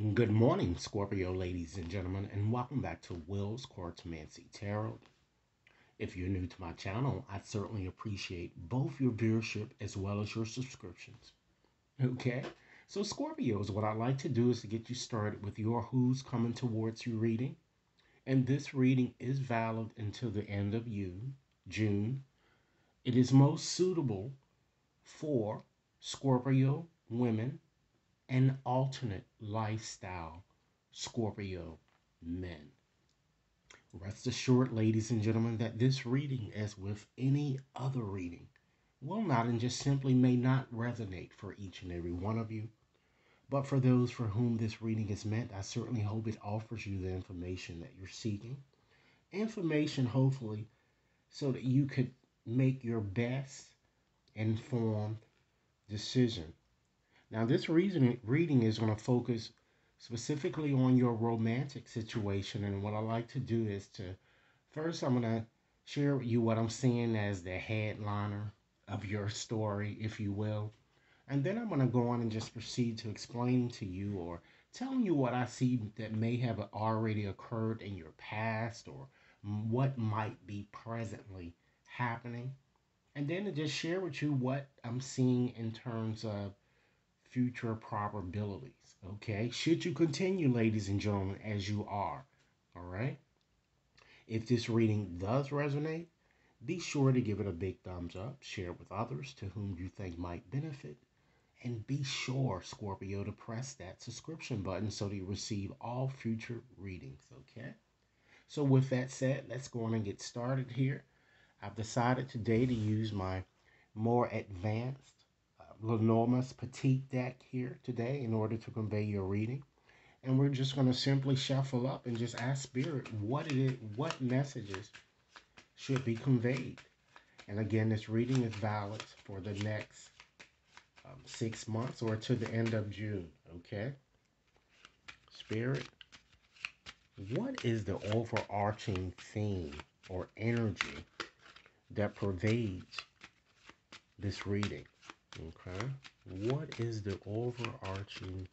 Good morning, Scorpio ladies and gentlemen, and welcome back to Will's Cartomancy Tarot. If you're new to my channel, I certainly appreciate both your viewership as well as your subscriptions. Okay, so Scorpios, what I like to do is to get you started with your who's coming towards you reading, and this reading is valid until the end of June. It is most suitable for Scorpio women and alternate lifestyle Scorpio men. Rest assured, ladies and gentlemen, that this reading, as with any other reading, will not and just simply may not resonate for each and every one of you. But for those for whom this reading is meant, I certainly hope it offers you the information that you're seeking. Information, hopefully, so that you could make your best informed decision. Now, this reading is going to focus specifically on your romantic situation. And what I like to do is to first, I'm going to share with you what I'm seeing as the headliner of your story, if you will. And then I'm going to go on and just proceed to explain to you or telling you what I see that may have already occurred in your past or what might be presently happening. And then to just share with you what I'm seeing in terms of future probabilities. Okay, should you continue, ladies and gentlemen, as you are, all right? If this reading does resonate, be sure to give it a big thumbs up, share it with others to whom you think might benefit, and be sure, Scorpio, to press that subscription button so that you receive all future readings, okay? So with that said, let's go on and get started here. I've decided today to use my more advanced Lenormand's Petite deck here today in order to convey your reading. And we're just going to simply shuffle up and just ask Spirit what messages should be conveyed. And again, this reading is valid for the next 6 months or to the end of June. Okay? Spirit, what is the overarching theme or energy that pervades this reading? Okay, what is the overarching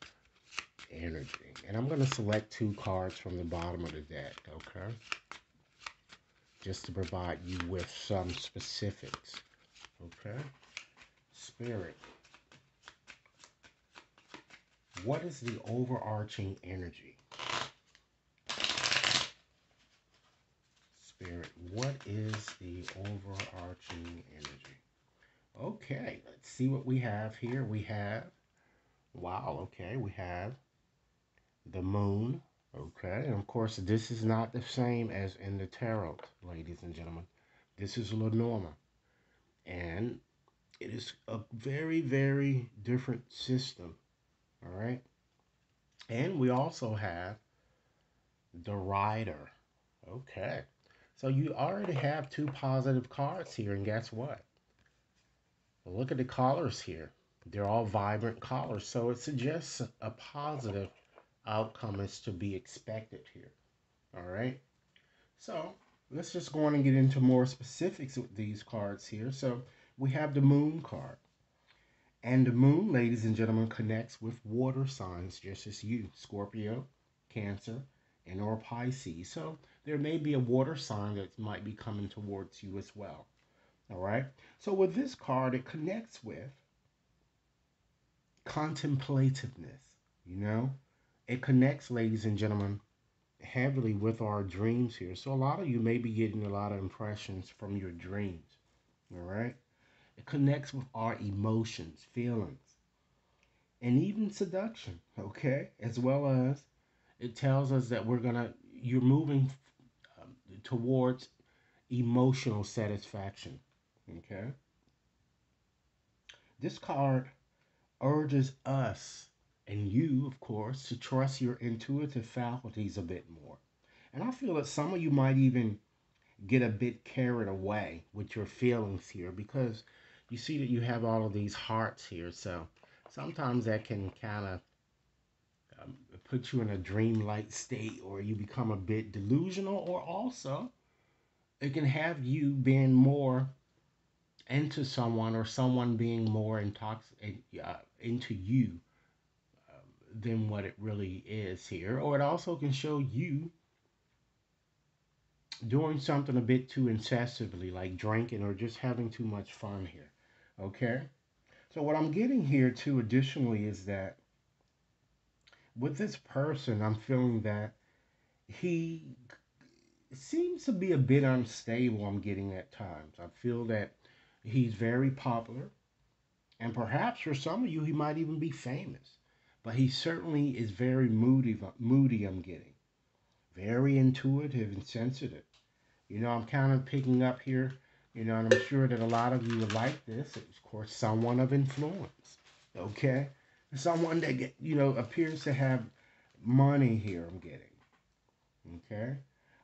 energy? And I'm going to select two cards from the bottom of the deck, okay? Just to provide you with some specifics, okay? Spirit, what is the overarching energy? Spirit, what is the overarching energy? Okay, let's see what we have here. We have, wow, okay, we have the moon, okay, and of course this is not the same as in the tarot, ladies and gentlemen. This is Lenormand, and it is a very, very different system, all right? And we also have the rider, okay. So you already have two positive cards here, and guess what? Look at the colors here. They're all vibrant colors, so it suggests a positive outcome is to be expected here. All right. So let's just go on and get into more specifics with these cards here. So we have the moon card. And the moon, ladies and gentlemen, connects with water signs just as you, Scorpio, Cancer, and or Pisces. So there may be a water sign that might be coming towards you as well. All right. So with this card, it connects with contemplativeness, you know? It connects, ladies and gentlemen, heavily with our dreams here. So a lot of you may be getting a lot of impressions from your dreams. All right. It connects with our emotions, feelings, and even seduction. Okay. As well as it tells us that you're moving towards emotional satisfaction. Okay. This card urges us and you, of course, to trust your intuitive faculties a bit more. And I feel that some of you might even get a bit carried away with your feelings here because you see that you have all of these hearts here. So sometimes that can kind of put you in a dreamlike state or you become a bit delusional, or also it can have you being more into someone or someone being more into you than what it really is here. Or it also can show you doing something a bit too incessively, like drinking or just having too much fun here. Okay? So, what I'm getting here too, additionally, is that with this person, I'm feeling that he seems to be a bit unstable. I'm getting at times. I feel that he's very popular, and perhaps for some of you, he might even be famous. But he certainly is very moody. Moody, I'm getting very intuitive and sensitive. I'm kind of picking up here, and I'm sure that a lot of you would like this. Of course, someone of influence, okay? Someone that appears to have money here. I'm getting, okay?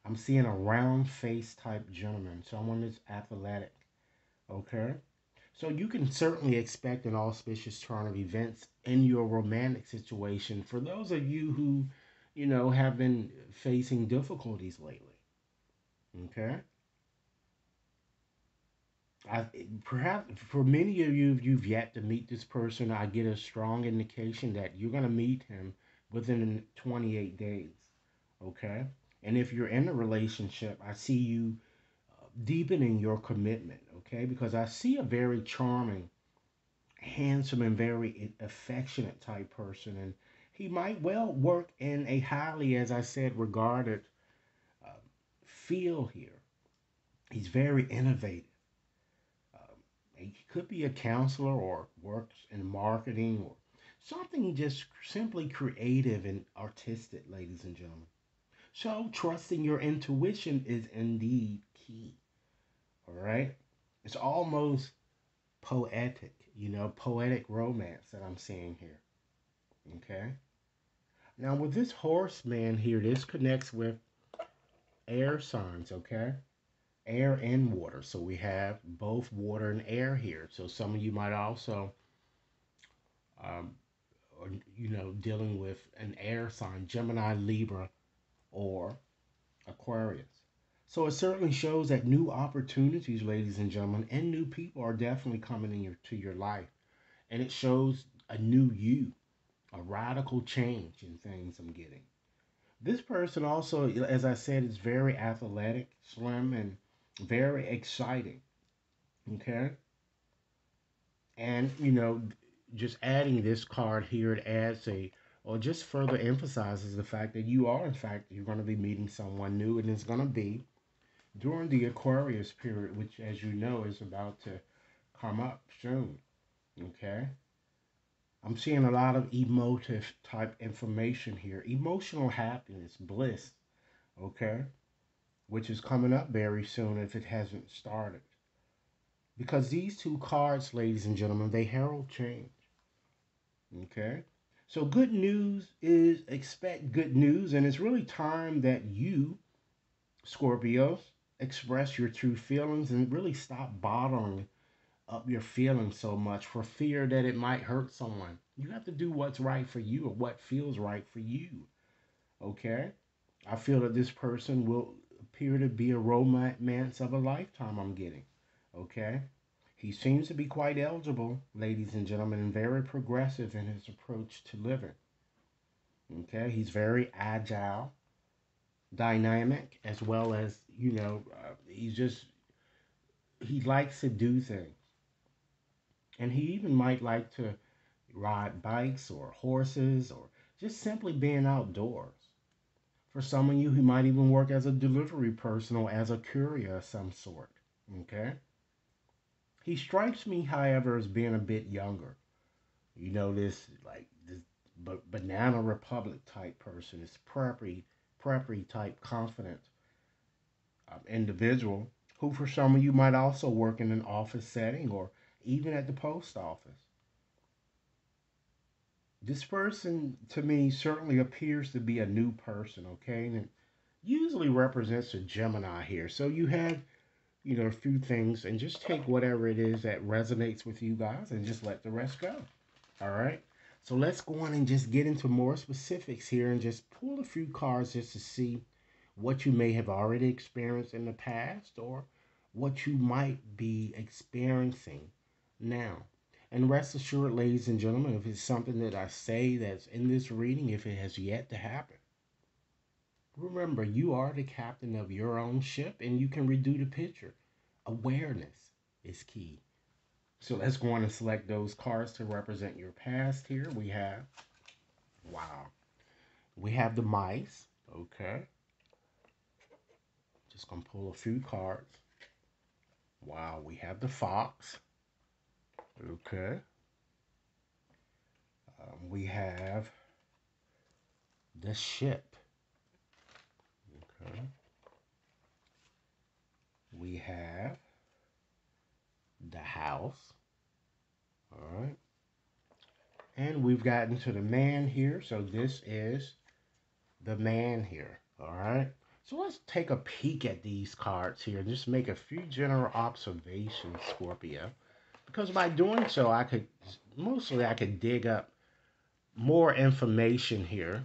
I'm seeing a round face type gentleman, someone that's athletic, okay? So you can certainly expect an auspicious turn of events in your romantic situation for those of you who, have been facing difficulties lately, okay? I, Perhaps for many of you, if you've yet to meet this person, I get a strong indication that you're going to meet him within 28 days. Okay. And if you're in a relationship, I see you deepening your commitment. Okay. Because I see a very charming, handsome, and very affectionate type person. And he might well work in a highly, as I said, regarded uh, field here. He's very innovative. He could be a counselor or works in marketing or something just simply creative and artistic, ladies and gentlemen. So, trusting your intuition is indeed key. All right? It's almost poetic, poetic romance that I'm seeing here. Okay? Now, with this horseman here, this connects with air signs, okay? Air and water. So, we have both water and air here. So, some of you might also um, or dealing with an air sign, Gemini, Libra, or Aquarius. So it certainly shows that new opportunities, ladies and gentlemen, and new people are definitely coming to your life, and it shows a new you, a radical change in things. I'm getting this person also, as I said, is very athletic, slim, and very exciting. Okay, and just adding this card here, it adds a or just further emphasizes the fact that you are in fact you're going to be meeting someone new, and it's going to be during the Aquarius period, which, as you know, is about to come up soon. Okay, I'm seeing a lot of emotive type information here, emotional happiness, bliss. Okay, which is coming up very soon if it hasn't started, because these two cards, ladies and gentlemen, they herald change. Okay. So good news is expect good news, and it's really time that you, Scorpios, express your true feelings and really stop bottling up your feelings so much for fear that it might hurt someone. You have to do what's right for you or what feels right for you. Okay? I feel that this person will appear to be a romance of a lifetime, I'm getting. Okay? He seems to be quite eligible, ladies and gentlemen, and very progressive in his approach to living. Okay, he's very agile, dynamic, as well as he likes to do things, and he even might like to ride bikes or horses or just simply being outdoors. For some of you, he might even work as a delivery person or as a courier of some sort. Okay, he strikes me, however, as being a bit younger. This like this banana republic type person, this preppy type confident individual who for some of you might also work in an office setting or even at the post office. This person to me certainly appears to be a new person, okay? And it usually represents a Gemini here. So you have, a few things, and just take whatever it is that resonates with you guys and just let the rest go. All right. So let's go on and just get into more specifics here and just pull a few cards just to see what you may have already experienced in the past or what you might be experiencing now. And rest assured, ladies and gentlemen, if it's something that I say that's in this reading, if it has yet to happen, remember you are the captain of your own ship and you can redo the picture. Awareness is key. So let's go on and select those cards to represent your past here. We have, wow, we have the mice. Okay. Just gonna pull a few cards. Wow, we have the fox. Okay. We have the ship. Okay. We have the house. All right. And we've gotten to the man here. So this is the man here. All right. So let's take a peek at these cards here and just make a few general observations, Scorpio. Because by doing so, I could dig up more information here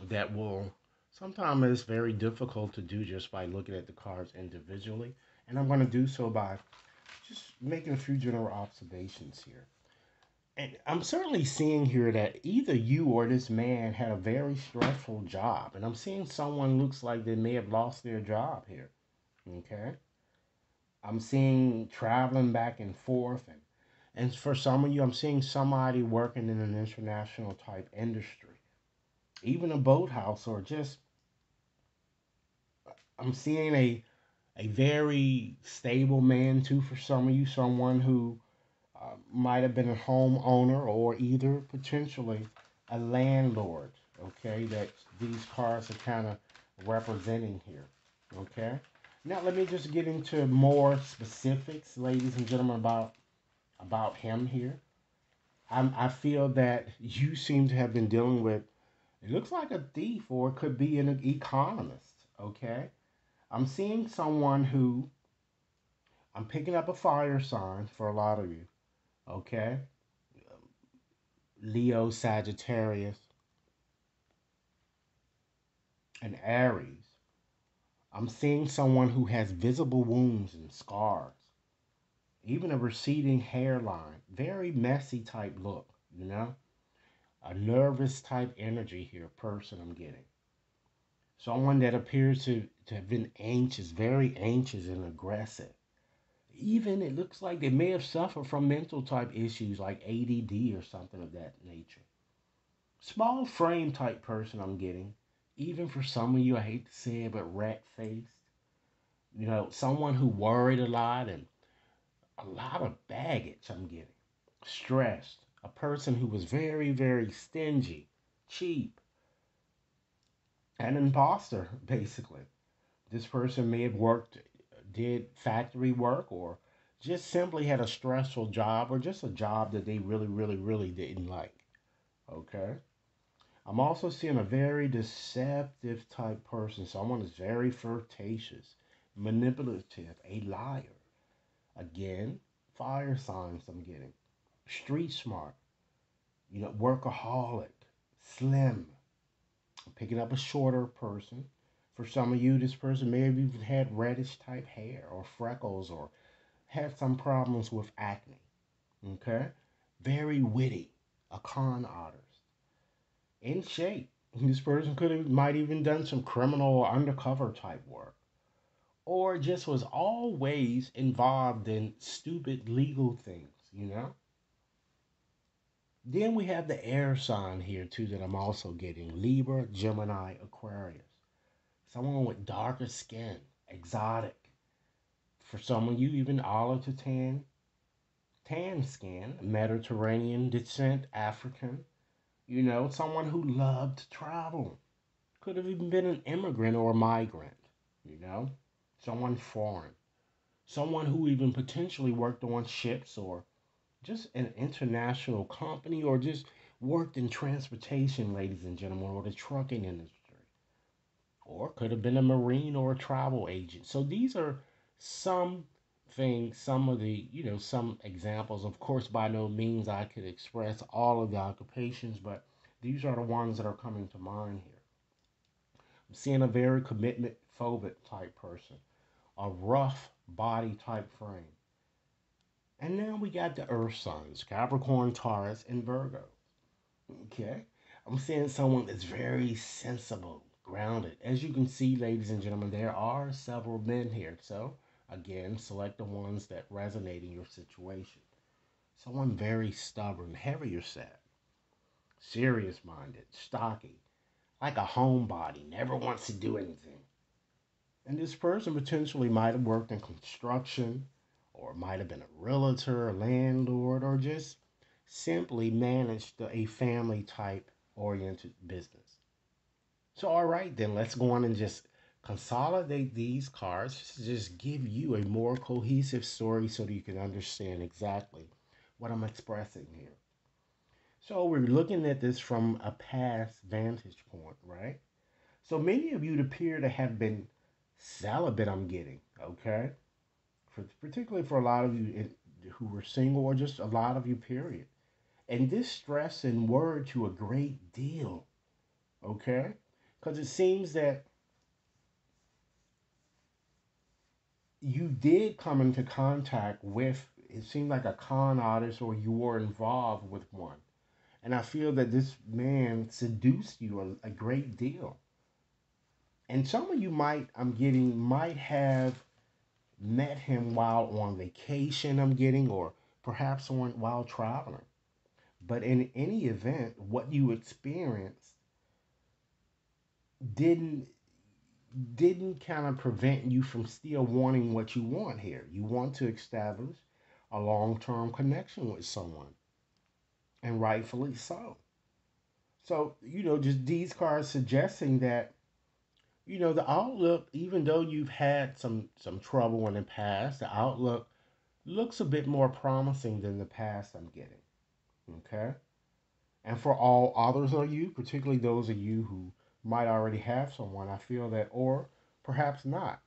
that will, sometimes it's very difficult to do just by looking at the cards individually. And I'm going to do so by just making a few general observations here. And I'm certainly seeing here that either you or this man had a very stressful job. And I'm seeing someone looks like they may have lost their job here. Okay. I'm seeing traveling back and forth. And for some of you, I'm seeing somebody working in an international type industry, even a boathouse, or just, I'm seeing a very stable man too for some of you, someone who might have been a homeowner or either potentially a landlord, okay, that these cards are kind of representing here, okay? Now let me just get into more specifics, ladies and gentlemen, about him here. I feel that you seem to have been dealing with, it looks like a thief or it could be an economist, okay? I'm seeing someone who, I'm picking up a fire sign for a lot of you, okay? Leo, Sagittarius, and Aries. I'm seeing someone who has visible wounds and scars, even a receding hairline, very messy type look, you know? A nervous type energy here, person I'm getting. Someone that appears to have been anxious, very anxious and aggressive. Even it looks like they may have suffered from mental type issues like ADD or something of that nature. Small frame type person I'm getting. Even for some of you, I hate to say it, but rat faced. You know, someone who worried a lot and a lot of baggage I'm getting. Stressed. A person who was very, very stingy, cheap, an imposter, basically. This person may have worked, did factory work, or just simply had a stressful job, or just a job that they really, really, really didn't like. Okay? I'm also seeing a very deceptive type person. Someone is very flirtatious, manipulative, a liar. Again, fire signs I'm getting. Street smart, you know, workaholic, slim. I'm picking up a shorter person. For some of you, this person may have even had reddish type hair or freckles or had some problems with acne. Okay? Very witty, a con artist, in shape. This person could have might even done some criminal or undercover type work. Or just was always involved in stupid legal things, you know? Then we have the air sign here too that I'm also getting. Libra, Gemini, Aquarius. Someone with darker skin, exotic. For some of you, even olive to tan skin, Mediterranean descent, African. You know, someone who loved to travel. Could have even been an immigrant or a migrant, you know? Someone foreign. Someone who even potentially worked on ships or just an international company or just worked in transportation, ladies and gentlemen, or the trucking industry. Or could have been a marine or a travel agent. So these are some things, some of the, you know, some examples. Of course, by no means I could express all of the occupations, but these are the ones that are coming to mind here. I'm seeing a very commitment phobic type person, a rough body type frame, And now we got the Earth signs, Capricorn, Taurus, and Virgo. Okay. I'm seeing someone that's very sensible, grounded. As you can see, ladies and gentlemen, there are several men here. So, again, select the ones that resonate in your situation. Someone very stubborn, heavier set, serious minded, stocky, like a homebody, never wants to do anything. And this person potentially might have worked in construction, or might have been a realtor, a landlord, or just simply managed a family type oriented business. So, all right, then let's go on and just consolidate these cards to just give you a more cohesive story so that you can understand exactly what I'm expressing here. So, we're looking at this from a past vantage point, right? So, many of you appear to have been celibate, I'm getting, okay? Particularly for a lot of you who were single, or just a lot of you, period. And this stress and worry to a great deal, okay? Because it seems that you did come into contact with, it seemed like a con artist, or you were involved with one. And I feel that this man seduced you a great deal. And some of you might, I'm getting, might have met him while on vacation, I'm getting, or perhaps on while traveling. But in any event, what you experienced didn't didn't kind of prevent you from still wanting what you want here. You want to establish a long-term connection with someone, and rightfully so. So, just these cards suggesting that, the outlook, even though you've had some trouble in the past, the outlook looks a bit more promising than the past, I'm getting. Okay? And for all others of you, particularly those of you who might already have someone, I feel that, or perhaps not,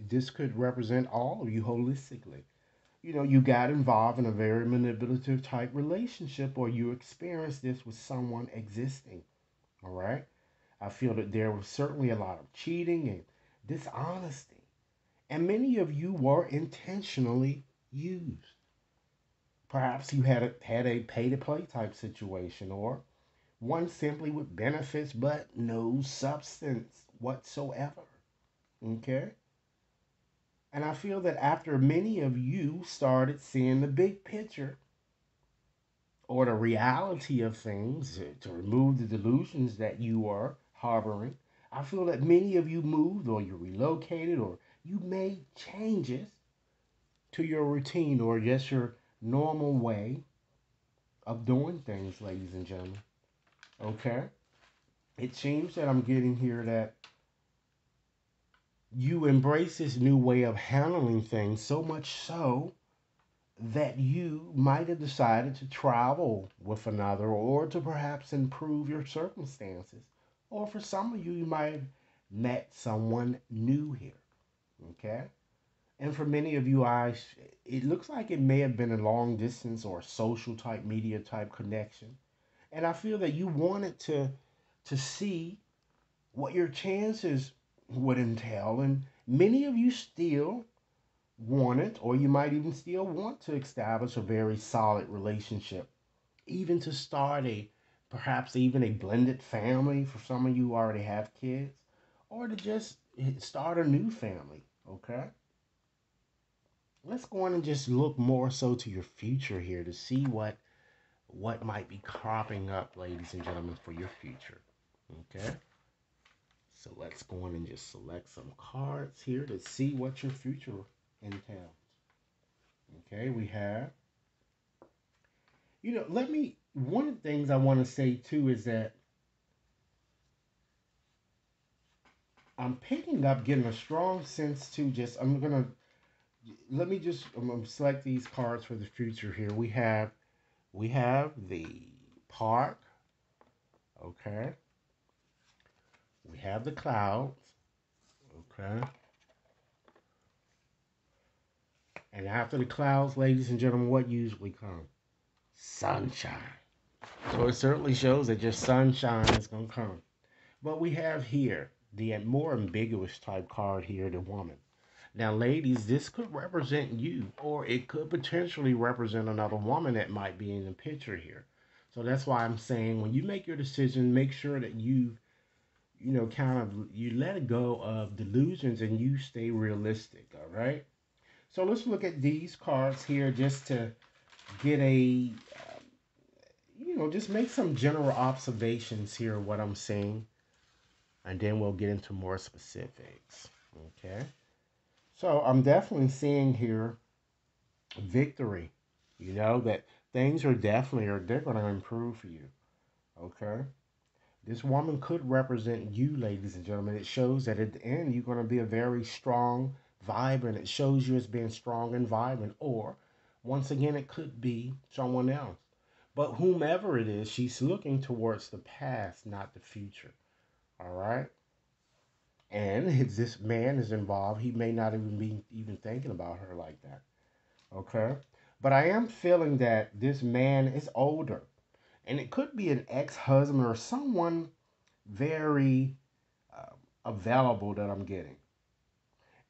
this could represent all of you holistically. You got involved in a very manipulative type relationship, or you experienced this with someone existing. All right. I feel that there was certainly a lot of cheating and dishonesty. And many of you were intentionally used. Perhaps you had a pay to play type situation, or one simply with benefits but no substance whatsoever. Okay? And I feel that after many of you started seeing the big picture, or the reality of things, to remove the delusions that you are harboring, I feel that many of you moved, or you relocated, or you made changes to your routine, or just your normal way of doing things, ladies and gentlemen. Okay? It seems that I'm getting here that you embrace this new way of handling things, so much so that you might have decided to travel with another, or to perhaps improve your circumstances. Or for some of you, you might have met someone new here. Okay? And for many of you, it looks like it may have been a long distance or a social type, media type connection. And I feel that you wanted to see what your chances would entail. And many of you still want it, or you might even still want to establish a very solid relationship, even to start perhaps even a blended family for some of you who already have kids, or to just start a new family. Okay? Let's go on and just look more so to your future here to see what might be cropping up, ladies and gentlemen, for your future. Okay? So let's go on and just select some cards here to see what your future entails. Okay, we have, one of the things I want to say too is that I'm picking up, getting a strong sense to just, I'm going to select these cards for the future here. We have the park, okay? We have the clouds, okay? And after the clouds, ladies and gentlemen, what usually comes? Sunshine. So it certainly shows that your sunshine is going to come. But we have here the more ambiguous type card here, the woman. Now, ladies, this could represent you, or it could potentially represent another woman that might be in the picture here. So that's why I'm saying when you make your decision, make sure that kind of you let go of delusions and you stay realistic. All right. So let's look at these cards here just to get just make some general observations here of what I'm saying, and then we'll get into more specifics. Okay. So I'm definitely seeing here victory. That things are definitely or they're going to improve for you. Okay. This woman could represent you, ladies and gentlemen. It shows that at the end you're going to be a very strong, vibrant. It shows you as being strong and vibrant. Or once again, it could be someone else. But whomever it is, she's looking towards the past, not the future. All right. And if this man is involved, he may not even be even thinking about her like that. Okay. But I am feeling that this man is older. And it could be an ex-husband or someone very available that I'm getting.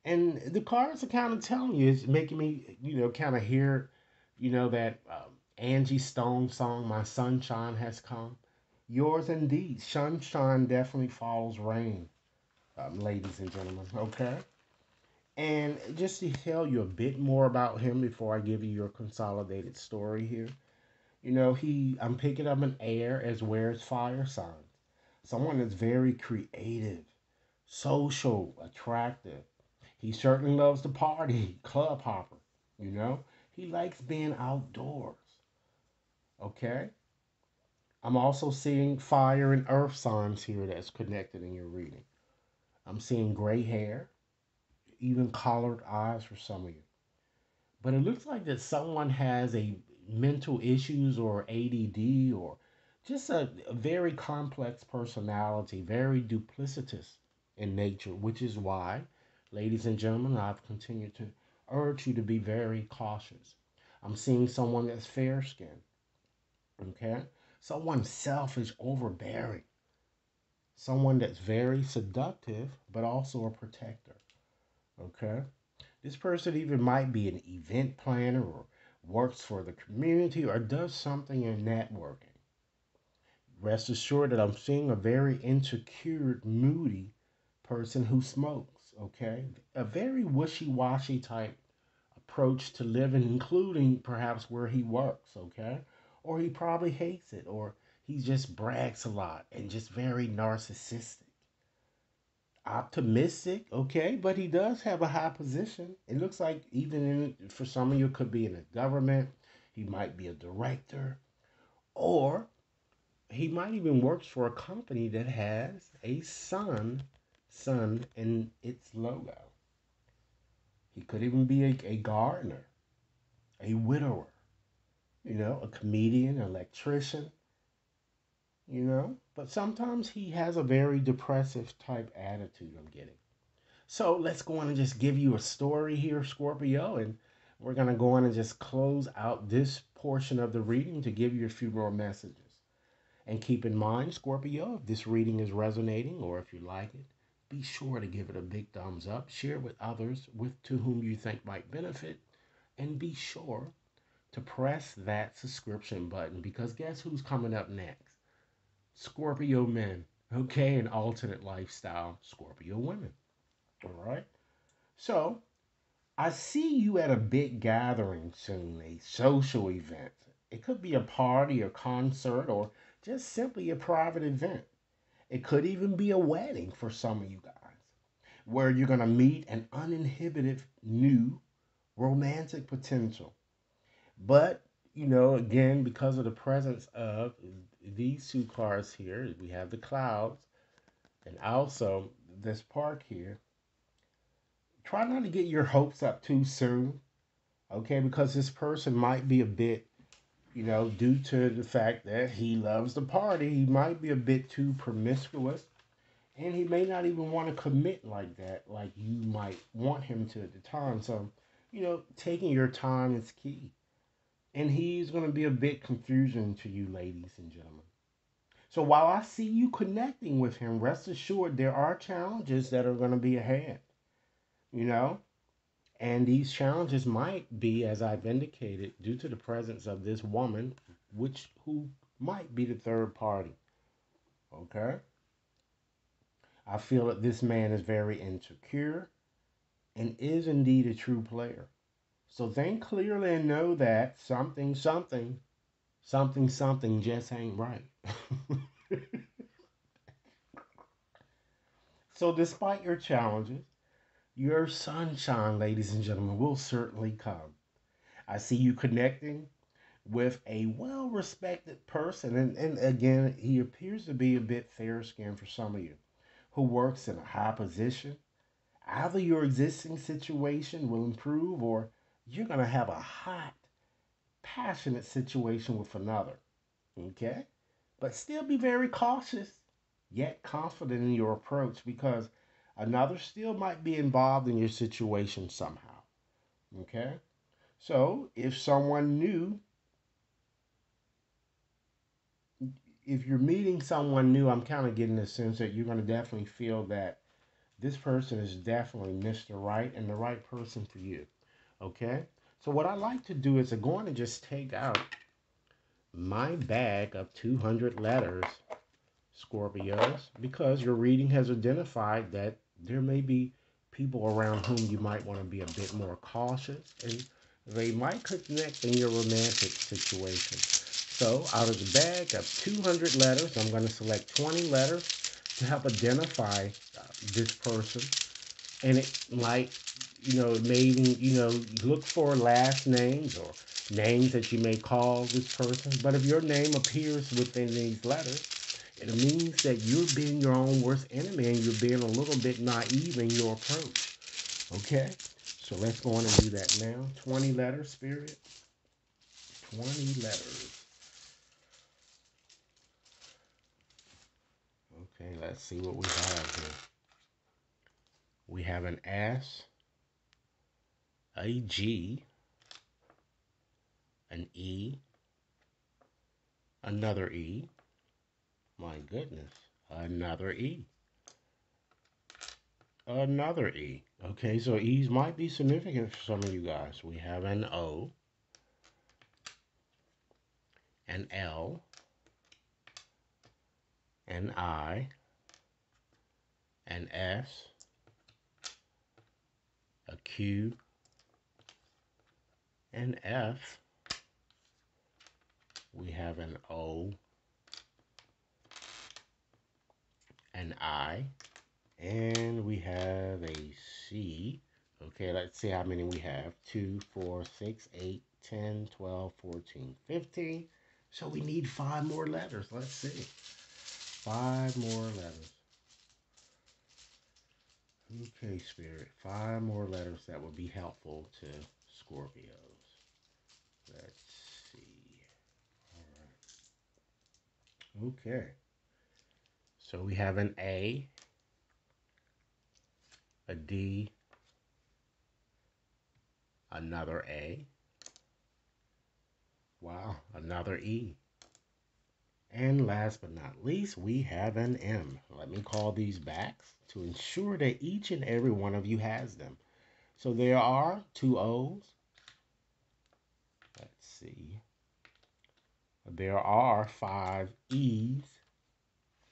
And the cards are kind of telling you, it's making me, kind of hear, that Angie Stone song, My Sunshine Has Come. Yours indeed. Sunshine definitely follows rain, ladies and gentlemen. Okay. And just to tell you a bit more about him before I give you your consolidated story here, I'm picking up an air as well as fire signs. Someone that's very creative, social, attractive. He certainly loves to party, club hopper, you know. He likes being outdoors, okay? I'm also seeing fire and earth signs here that's connected in your reading. I'm seeing gray hair, even collared eyes for some of you. But it looks like that someone has a mental issues or ADD or just a very complex personality, very duplicitous in nature, which is why, ladies and gentlemen, I've continued to urge you to be very cautious. I'm seeing someone that's fair skinned, okay? Someone selfish, overbearing, someone that's very seductive, but also a protector, okay? This person even might be an event planner or works for the community or does something in networking. Rest assured that I'm seeing a very insecure, moody person who smokes, okay? A very wishy washy type approach to living, including perhaps where he works, okay? Or he probably hates it, or he just brags a lot and just very narcissistic. Optimistic, okay, but he does have a high position. It looks like even for some of you, it could be in the government. He might be a director, or he might even work for a company that has a sun in its logo. He could even be a gardener, a widower, a comedian, an electrician, But sometimes he has a very depressive type attitude, I'm getting. So let's go on and just give you a story here, Scorpio, and we're going to go on and just close out this portion of the reading to give you a few more messages. And keep in mind, Scorpio, if this reading is resonating or if you like it, be sure to give it a big thumbs up, share it with others to whom you think might benefit, and be sure to press that subscription button because guess who's coming up next? Scorpio men, okay, an alternate lifestyle, Scorpio women. All right. So I see you at a big gathering soon, a social event. It could be a party, a concert, or just simply a private event. It could even be a wedding for some of you guys, where you're going to meet an uninhibited new romantic potential. But, again, because of the presence of these two cards here, we have the clouds and also this park here. Try not to get your hopes up too soon, okay? Because this person might be a bit, due to the fact that he loves the party, he might be a bit too promiscuous. And he may not even want to commit like that, like you might want him to at the time. So, taking your time is key. And he's going to be a bit confusing to you, ladies and gentlemen. So while I see you connecting with him, rest assured there are challenges that are going to be ahead. You know, And these challenges might be, as I've indicated, due to the presence of this woman, who might be the third party. Okay? I feel that this man is very insecure and is indeed a true player. So think clearly and know that something just ain't right. So despite your challenges, your sunshine, ladies and gentlemen, will certainly come. I see you connecting with a well respected person, and again, he appears to be a bit fair skinned for some of you, who works in a high position. Either your existing situation will improve, or you're going to have a hot, passionate situation with another. Okay? But still be very cautious, yet confident in your approach, because another still might be involved in your situation somehow. Okay? So if someone new, if you're meeting someone new, I'm kind of getting the sense that you're going to definitely feel that this person is definitely Mr. Right and the right person for you. Okay? So what I like to do is I'm going to just take out my bag of 200 letters, Scorpios, because your reading has identified that there may be people around whom you might want to be a bit more cautious, and they might connect in your romantic situation. So out of the bag of 200 letters, I'm going to select 20 letters to help identify this person. And it might, maybe, look for last names or names that you may call this person. But if your name appears within these letters, it means that you're being your own worst enemy and you're being a little bit naive in your approach. Okay? So let's go on and do that now. 20 letters, Spirit. 20 letters. Okay, let's see what we have here. We have an S, a G, an E, another E. My goodness, another E. Another E. Okay, so E's might be significant for some of you guys. We have an O, an L, an I, an S, a Q, an F. We have an O, an I, and we have a C. Okay, let's see how many we have. 2, 4, 6, 8, 10, 12, 14, 15. So we need 5 more letters. Let's see. 5 more letters. Okay, Spirit. 5 more letters that would be helpful to Scorpios. Let's see. All right. Okay. So we have an A, a D, another A. Wow, another E. And last but not least, we have an M. Let me call these backs to ensure that each and every one of you has them. So there are 2 O's. Let's see. There are 5 E's,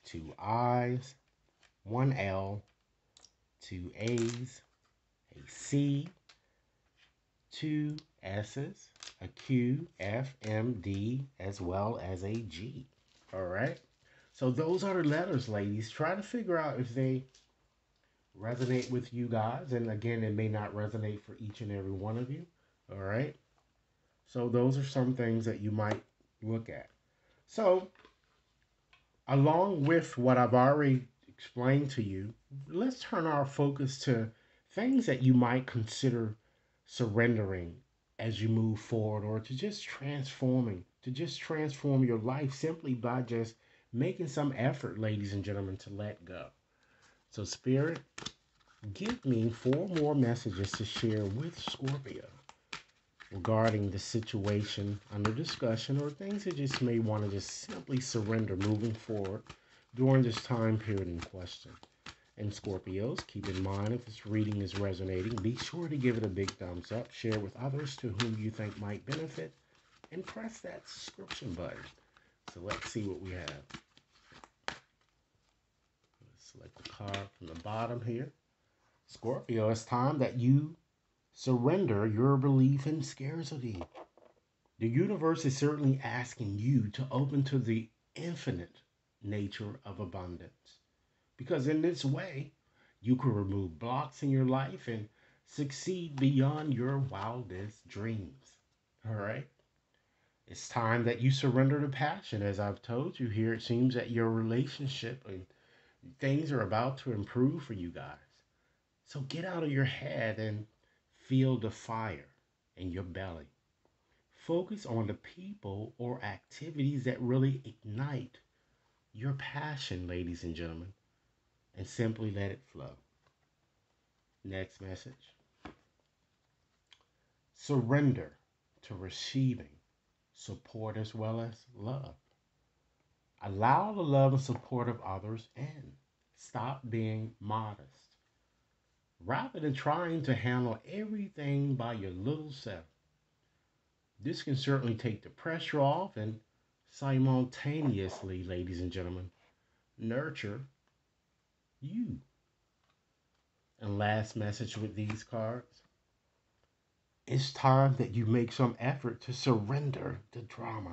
2 I's, 1 L, 2 A's, a C, 2 S's, a Q, F, M, D, as well as a G. All right? So those are the letters, ladies. Try to figure out if they resonate with you guys. And again, it may not resonate for each and every one of you. All right? So those are some things that you might look at. So along with what I've already explained to you, let's turn our focus to things that you might consider surrendering as you move forward, or to just transform your life simply by just making some effort, ladies and gentlemen, to let go. So Spirit, give me 4 more messages to share with Scorpio regarding the situation under discussion, or things that just may want to just simply surrender moving forward during this time period in question. And Scorpios, keep in mind if this reading is resonating, be sure to give it a big thumbs up, share with others to whom you think might benefit, and press that subscription button. So let's see what we have. Let's select the card from the bottom here. Scorpio, it's time that you surrender your belief in scarcity. The universe is certainly asking you to open to the infinite nature of abundance. Because in this way, you can remove blocks in your life and succeed beyond your wildest dreams. All right? It's time that you surrender to passion. As I've told you here, it seems that your relationship and things are about to improve for you guys. So get out of your head and feel the fire in your belly. Focus on the people or activities that really ignite your passion, ladies and gentlemen, and simply let it flow. Next message. Surrender to receiving support as well as love. Allow the love and support of others in. Stop being modest. Rather than trying to handle everything by your little self, this can certainly take the pressure off and simultaneously, ladies and gentlemen, nurture you. And last message with these cards. It's time that you make some effort to surrender the drama.